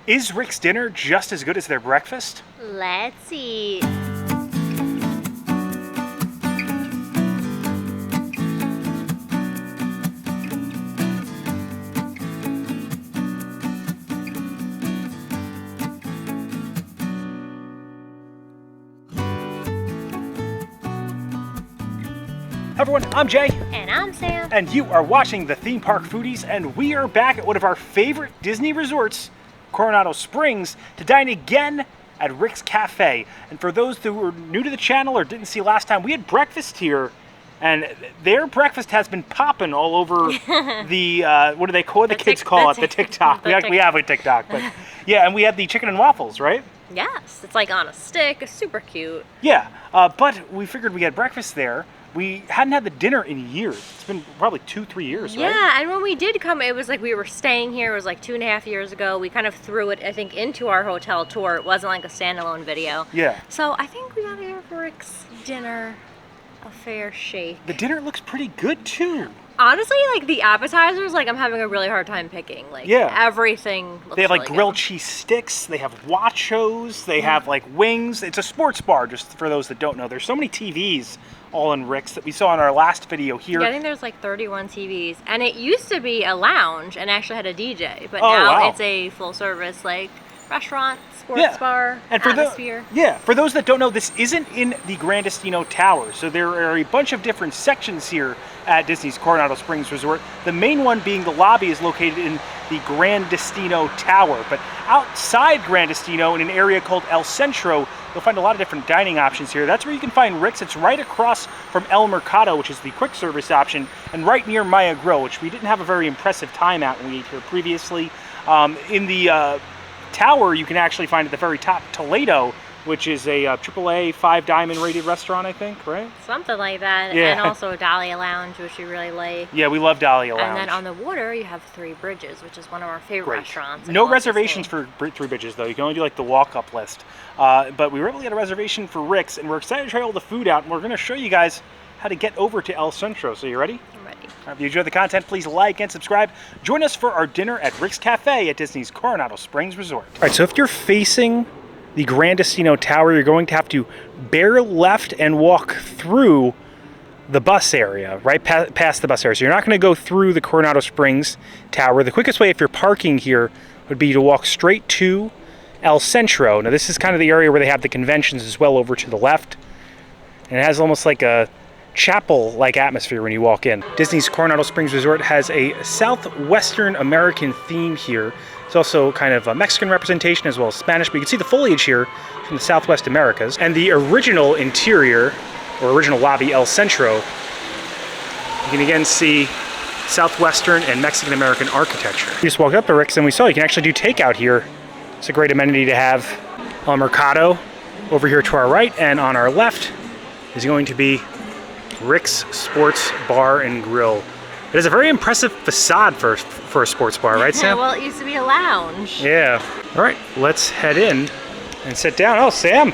Is Rix dinner just as good as their breakfast? Let's eat. Hi everyone, I'm Jay. And I'm Sam. And you are watching The Theme Park Foodies, and we are back at one of our favorite Disney resorts, Coronado Springs, to dine again at Rix Cafe. And for those who were new to the channel or didn't see last time, we had breakfast here, and their breakfast has been popping all over the, what do they call it? The kids call it the TikTok. We have a TikTok, but yeah, and we had the chicken and waffles, right? Yes, it's like on a stick, it's super cute. Yeah, but we figured we had breakfast there. We hadn't had the dinner in years. It's been probably 2-3 years, right? Yeah, and when we did come, it was like we were staying here. It was like 2.5 years ago. We kind of threw it, I think, into our hotel tour. It wasn't like a standalone video. Yeah. So I think we got to give Rix dinner a fair shake. The dinner looks pretty good, too. Honestly, like the appetizers, like I'm having a really hard time picking. Like everything looks They have like really grilled good. cheese sticks, they have nachos, they have like wings. It's a sports bar, just for those that don't know. There's so many TVs all in Rix that we saw in our last video here. Yeah, I think there's like 31 TVs. And it used to be a lounge and actually had a DJ, but wow. It's a full service like restaurant, sports bar, and for atmosphere. For those that don't know, this isn't in the Grandestino Tower. So there are a bunch of different sections here at Disney's Coronado Springs Resort. The main one being the lobby is located in the Grandestino Tower. But outside Grandestino, in an area called El Centro, you'll find a lot of different dining options here. That's where you can find Rix. It's right across from El Mercado, which is the quick service option, and right near Maya Grill, which we didn't have a very impressive time at when we ate here previously. In the tower, you can actually find at the very top Toledo, which is a AAA 5-diamond rated restaurant, I think, right? Something like that. Yeah. And also Dahlia Lounge, which we really like. Yeah, we love Dahlia Lounge. And then on the water, you have Three Bridges, which is one of our favorite restaurants. No reservations for Three Bridges, though. You can only do like the walk-up list. But we were able to get a reservation for Rix, and we're excited to try all the food out, and we're going to show you guys how to get over to El Centro. So you ready? I'm ready. If you enjoyed the content, please like and subscribe. Join us for our dinner at Rix Cafe at Disney's Coronado Springs Resort. All right, so if you're facing the Grandestino Tower, you're going to have to bear left and walk through the bus area, right past the bus area. So you're not going to go through the Coronado Springs Tower. The quickest way if you're parking here would be to walk straight to El Centro. Now this is kind of the area where they have the conventions as well over to the left. And it has almost like a chapel-like atmosphere when you walk in. Disney's Coronado Springs Resort has a Southwestern American theme here. It's also kind of a Mexican representation as well as Spanish, but you can see the foliage here from the Southwest Americas. And the original interior, or original lobby, El Centro, you can again see Southwestern and Mexican American architecture. We just walked up to Rix and we saw you can actually do takeout here. It's a great amenity to have. El Mercado over here to our right, and on our left is going to be Rix Sports Bar and Grill. It has a very impressive facade for a sports bar, right, Sam? Well, it used to be a lounge. Yeah. All right, let's head in and sit down. Oh, Sam,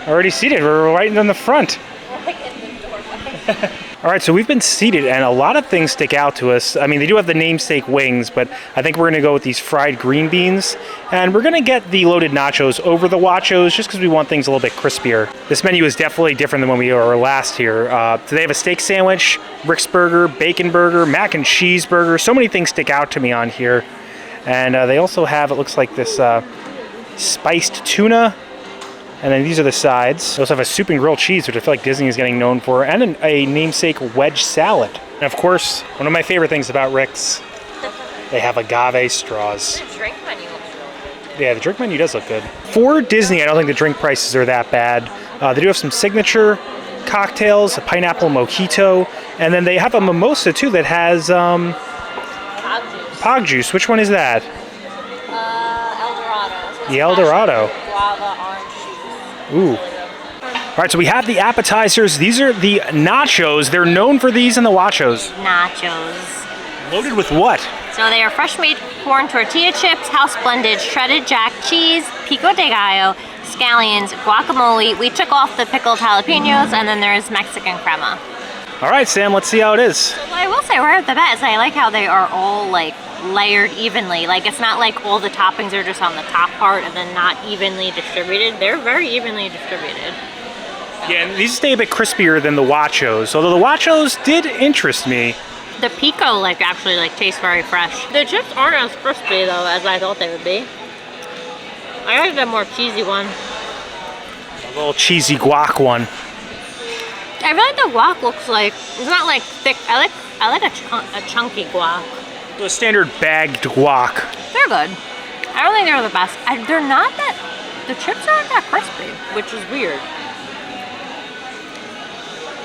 already seated. We're right in the front. We're like in the doorway. All right, so we've been seated, and a lot of things stick out to us. I mean, they do have the namesake wings, but I think we're going to go with these fried green beans. And we're going to get the loaded nachos over the wachos, just because we want things a little bit crispier. This menu is definitely different than when we were last here. So they have a steak sandwich, Rix burger, bacon burger, mac and cheese burger. So many things stick out to me on here. And they also have, it looks like this spiced tuna. And then these are the sides. They also have a soup and grilled cheese, which I feel like Disney is getting known for, and a namesake wedge salad. And of course, one of my favorite things about Rix, they have agave straws. The drink menu looks really good. Yeah, the drink menu does look good. For Disney, I don't think the drink prices are that bad. They do have some signature cocktails, a pineapple mojito, and then they have a mimosa too that has Pog juice. Which one is that? El Dorado. So The El Dorado. Guava orange juice. Ooh. All right, so we have the appetizers. These are the nachos. They're known for these in the wachos. Nachos. Loaded with what? So they are fresh made corn tortilla chips, house blended shredded jack cheese, pico de gallo, scallions, guacamole. We took off the pickled jalapenos, and then there's Mexican crema. All right, Sam, let's see how it is. Well, I will say right off the bat, I like how they are all like layered evenly. Like, it's not like all the toppings are just on the top part and then not evenly distributed. They're very evenly distributed. Yeah, and these stay a bit crispier than the Nachos, although the Nachos did interest me. The pico actually tastes very fresh. The chips aren't as crispy though as I thought they would be. I like the more cheesy one. A little cheesy guac one. I feel like the guac looks like, it's not like thick. I like a chunky guac. The standard bagged guac. They're good. I don't think they're the best. They're not that, the chips aren't that crispy, which is weird.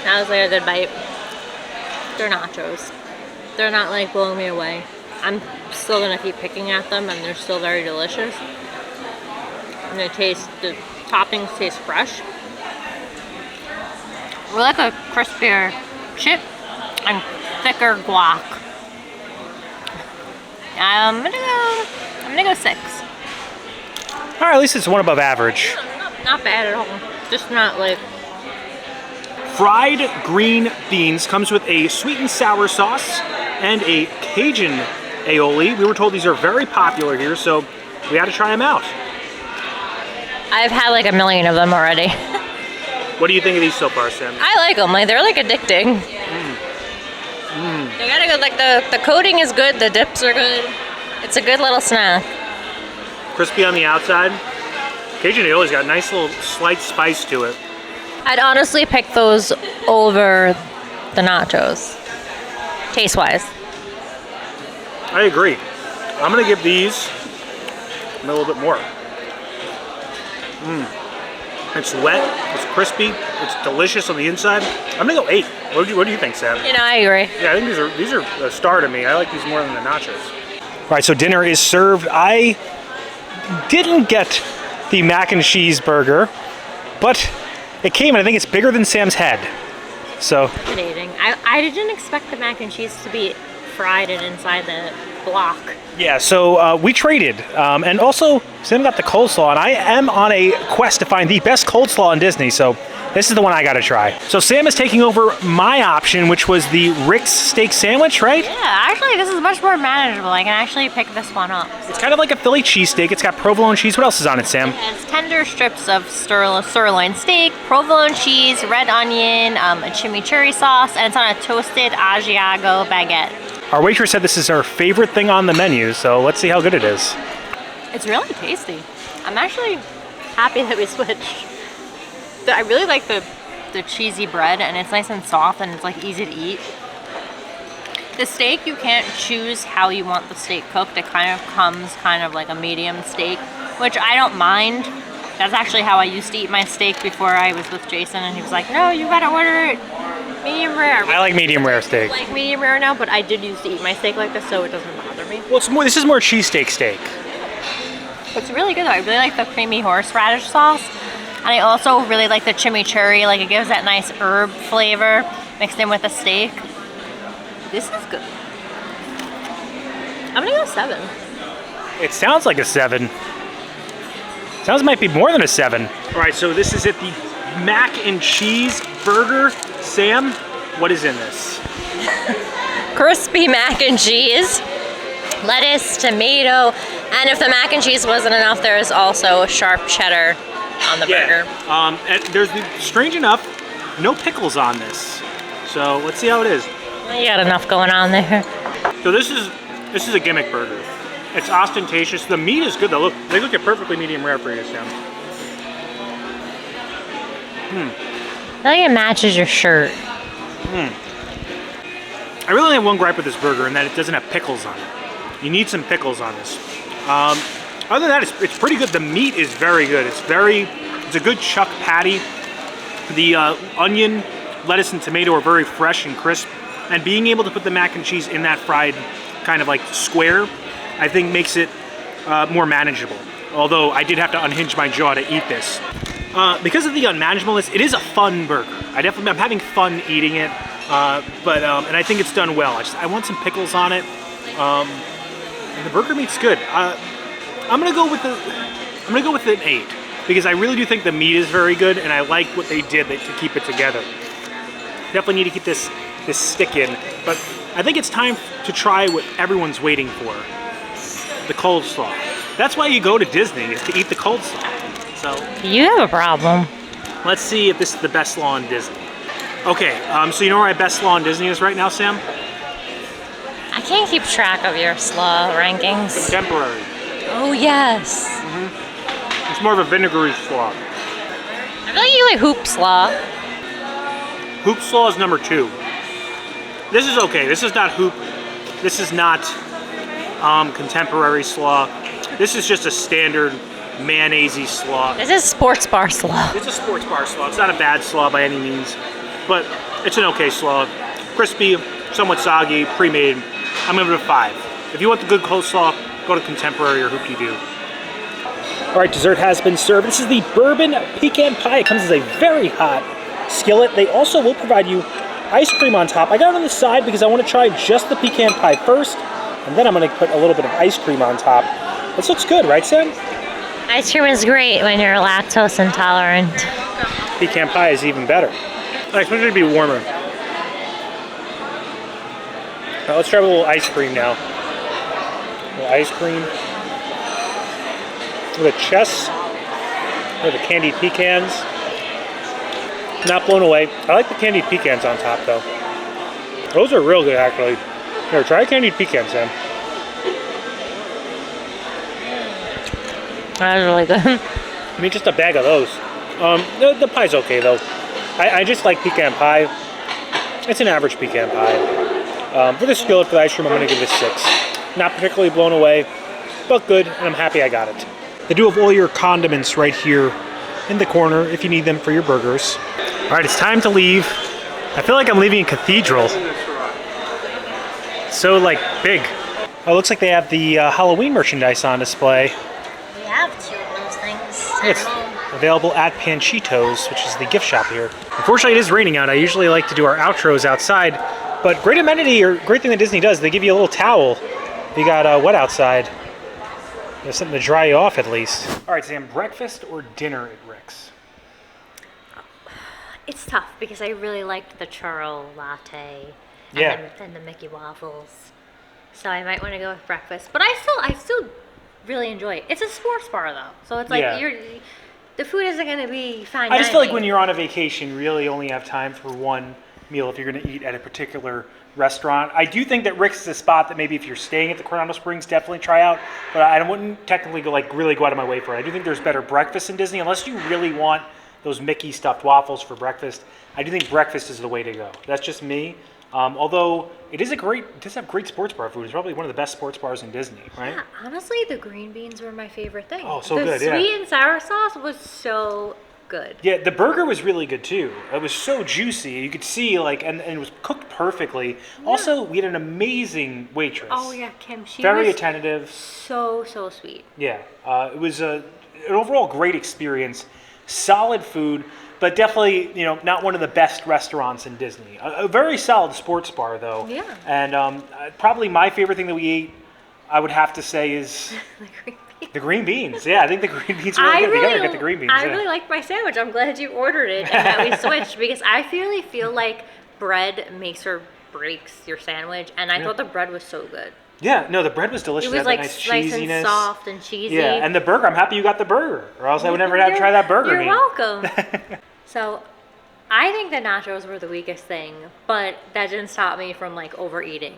That was like a good bite. They're nachos. They're not like blowing me away. I'm still gonna keep picking at them and they're still very delicious. And the toppings taste fresh. We like a crispier chip and thicker guac. I'm gonna go 6. All right, at least it's one above average. Not bad at all. Just not like. Fried green beans comes with a sweet and sour sauce and a Cajun aioli. We were told these are very popular here, so we had to try them out. I've had like a million of them already. What do you think of these so far, Sam? I like them. Like, they're like addicting. They gotta go. Like the coating is good. The dips are good. It's a good little snack. Crispy on the outside. Cajun aioli's got a nice little slight spice to it. I'd honestly pick those over the nachos, taste-wise. I agree. I'm gonna give these a little bit more. It's wet, it's crispy, it's delicious on the inside. I'm gonna go 8. What do you think, Sam? You know, I agree. Yeah, I think these are a star to me. I like these more than the nachos. All right, so dinner is served. I didn't get the mac and cheese burger, but it came and I think it's bigger than Sam's head. So. Fascinating. I didn't expect the mac and cheese to be fried and inside the block. Yeah, so we traded, and also Sam got the coleslaw, and I am on a quest to find the best coleslaw in Disney, so this is the one I gotta try. So Sam is taking over my option, which was the Rix Steak Sandwich, right? Yeah, actually this is much more manageable. I can actually pick this one up. It's kind of like a Philly cheesesteak. It's got provolone cheese. What else is on it, Sam? It has tender strips of sirloin steak, provolone cheese, red onion, a chimichurri sauce, and it's on a toasted Asiago baguette. Our waitress said this is her favorite thing on the menu, so let's see how good it is. It's really tasty. I'm actually happy that we switched. I really like the cheesy bread, and it's nice and soft, and it's like easy to eat. The steak, you can't choose how you want the steak cooked. It kind of comes kind of like a medium steak, which I don't mind. That's actually how I used to eat my steak before I was with Jason, and he was like, no, you gotta order it medium rare. I like medium rare steak. I like medium rare now, but I did used to eat my steak like this, so it doesn't bother me. Well, this is more cheesesteak steak. It's really good though. I really like the creamy horseradish sauce. And I also really like the chimichurri. Like, it gives that nice herb flavor mixed in with the steak. This is good. I'm gonna go 7. It sounds like a 7. Sounds might be more than a 7. All right, so this is it, the mac and cheese burger. Sam, what is in this? Crispy mac and cheese, lettuce, tomato, and if the mac and cheese wasn't enough, there is also sharp cheddar on the burger. And there's strange enough, no pickles on this. So let's see how it is. Well, you got enough going on there. So this is a gimmick burger. It's ostentatious. The meat is good though. Look, they look at perfectly medium rare for you, Sam. I think it matches your shirt. I really only have one gripe with this burger, and that it doesn't have pickles on it. You need some pickles on this. Other than that, it's pretty good. The meat is very good. It's a good chuck patty. The onion, lettuce, and tomato are very fresh and crisp. And being able to put the mac and cheese in that fried kind of like square, I think makes it more manageable. Although I did have to unhinge my jaw to eat this. Because of the unmanageableness, it is a fun burger. I'm having fun eating it, and I think it's done well. I want some pickles on it, and the burger meat's good. I'm gonna go with an 8 because I really do think the meat is very good, and I like what they did to keep it together. Definitely need to keep this stick in, but I think it's time to try what everyone's waiting for, the coleslaw. That's why you go to Disney, is to eat the coleslaw. So You have a problem. let's see if this is the best slaw in Disney. Okay, so you know where my best slaw in Disney is right now, Sam? I can't keep track of your slaw rankings. Contemporary. Oh, yes. It's more of a vinegary slaw. I feel like you like hoop slaw. Hoop slaw is number 2. This is okay. This is not hoop. This is not contemporary slaw. This is just a standard mayonnaise-y slaw. This is sports bar slaw. It's a sports bar slaw. It's not a bad slaw by any means, but it's an okay slaw. Crispy, somewhat soggy, pre-made. I'm gonna give it a 5. If you want the good coleslaw, go to contemporary or hoop-de-doo. All right, dessert has been served. This is the Bourbon Pecan Pie. It comes as a very hot skillet. They also will provide you ice cream on top. I got it on the side because I want to try just the pecan pie first, and then I'm going to put a little bit of ice cream on top. This looks good, right, Sam? Ice cream is great when you're lactose intolerant. Pecan pie is even better. I expect it to be warmer. Now let's try a little ice cream now. A little ice cream. With a chess. With the candied pecans. Not blown away. I like the candied pecans on top though. Those are real good actually. Here, try candied pecans, Sam. That was really good. I mean, just a bag of those. The pie's okay though. I just like pecan pie. It's an average pecan pie. For the skillet for the ice cream, I'm gonna give it a 6. Not particularly blown away, but good, and I'm happy I got it. They do have all your condiments right here in the corner if you need them for your burgers. All right, it's time to leave. I feel like I'm leaving a cathedral. So like big. Oh, it looks like they have the Halloween merchandise on display. We have 2 of those things. It's available at Panchitos, which is the gift shop here. Unfortunately, it is raining out. I usually like to do our outros outside, but great amenity or great thing that Disney does, they give you a little towel if you got wet outside. There's something to dry you off at least. All right, Sam, breakfast or dinner at Rix? It's tough because I really liked the churro latte and the Mickey Waffles. So I might want to go with breakfast. But I still really enjoy it. It's a sports bar though. So it's like the food isn't going to be fine. I just feel like when you're on a vacation, you really only have time for one meal if you're going to eat at a particular restaurant. I do think that Rix is a spot that maybe if you're staying at the Coronado Springs, definitely try out. But I wouldn't technically really go out of my way for it. I do think there's better breakfast in Disney, unless you really want those Mickey stuffed waffles for breakfast. I do think breakfast is the way to go. That's just me. Although it does have great sports bar food. It's probably one of the best sports bars in Disney, right? Yeah, honestly, the green beans were my favorite thing. Oh, so good, The sweet and sour sauce was so good. Yeah, the burger was really good too. It was so juicy. You could see and it was cooked perfectly. Yeah. Also, we had an amazing waitress. Oh yeah, Kim. She very was attentive. So sweet. Yeah, it was an overall great experience. Solid food, but definitely not one of the best restaurants in Disney. A very solid sports bar though. Yeah. And probably my favorite thing that we ate, I would have to say, is the green beans. Yeah, I think the green beans are really good. You gotta get the green beans. I really liked my sandwich. I'm glad you ordered it and that we switched because I really feel like bread makes or breaks your sandwich, and I thought the bread was so good. Yeah, no, the bread was delicious. It was like nice nice cheesiness. and soft and cheesy. Yeah, and the burger. I'm happy you got the burger, or else I would never have tried that burger. You're welcome. So, I think the nachos were the weakest thing, but that didn't stop me from overeating.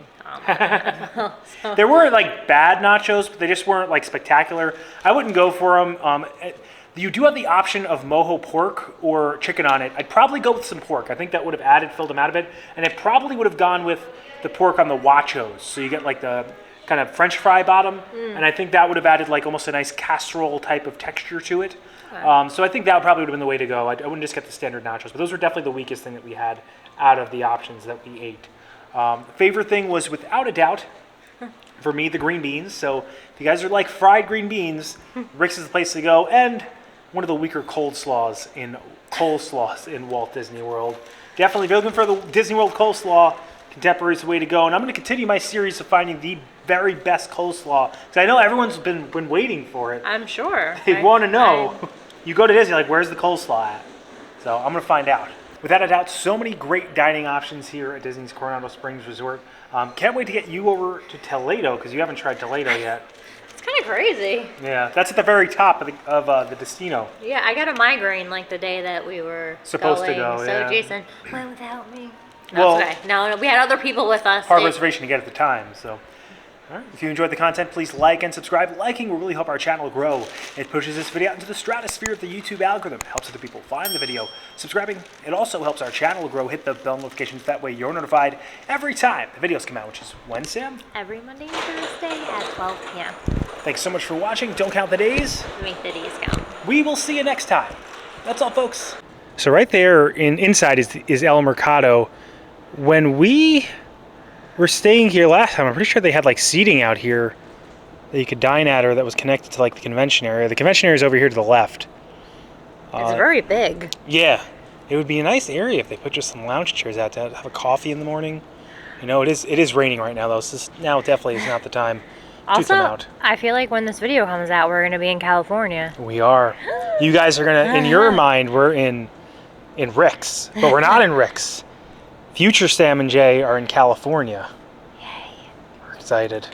There weren't bad nachos, but they just weren't spectacular. I wouldn't go for them. You do have the option of mojo pork or chicken on it. I'd probably go with some pork. I think that would have filled them out a bit, and it probably would have gone with the pork on the Nachos. So you get the kind of French fry bottom, and I think that would have added almost a nice casserole type of texture to it. Okay. So I think that probably would have been the way to go. I wouldn't just get the standard nachos, but those were definitely the weakest thing that we had out of the options that we ate. Favorite thing was without a doubt, for me, the green beans. So if you guys are like fried green beans, Rix is the place to go, and one of the weaker coleslaws in Walt Disney World. Definitely, if you're looking for the Disney World coleslaw, Contemporary is the way to go. And I'm going to continue my series of finding the very best coleslaw, because I know everyone's been waiting for it. I'm sure. They want to know. You go to Disney, where's the coleslaw at? So I'm going to find out. Without a doubt, so many great dining options here at Disney's Coronado Springs Resort. Can't wait to get you over to Toledo because you haven't tried Toledo yet. It's kind of crazy. Yeah, that's at the very top of the Destino. Yeah, I got a migraine like the day that we were Supposed to going, go, so yeah. Jason went without me. Well, That's okay. No, we had other people with us. hard reservation to get at the time, so. All right. If you enjoyed the content, please like and subscribe. Liking will really help our channel grow. It pushes this video out into the stratosphere of the YouTube algorithm. It helps other people find the video. Subscribing, it also helps our channel grow. Hit the bell notifications. That way you're notified every time the videos come out, which is when, Sam? Every Monday and Thursday at 12 p.m. Thanks so much for watching. Don't count the days. Make the days count. We will see you next time. That's all, folks. So right there inside is El Mercado. When we were staying here last time, I'm pretty sure they had like seating out here that you could dine at, or that was connected to like the convention area. The convention area is over here to the left. It's very big. Yeah, it would be a nice area if they put just some lounge chairs out to have a coffee in the morning. You know, it is raining right now though, so now definitely is not the time to come out. I feel like when this video comes out, we're gonna be in California. We are. You guys are gonna, in your mind, we're in Rix, but we're not in Rix. Future Sam and Jay are in California. Yay. We're excited.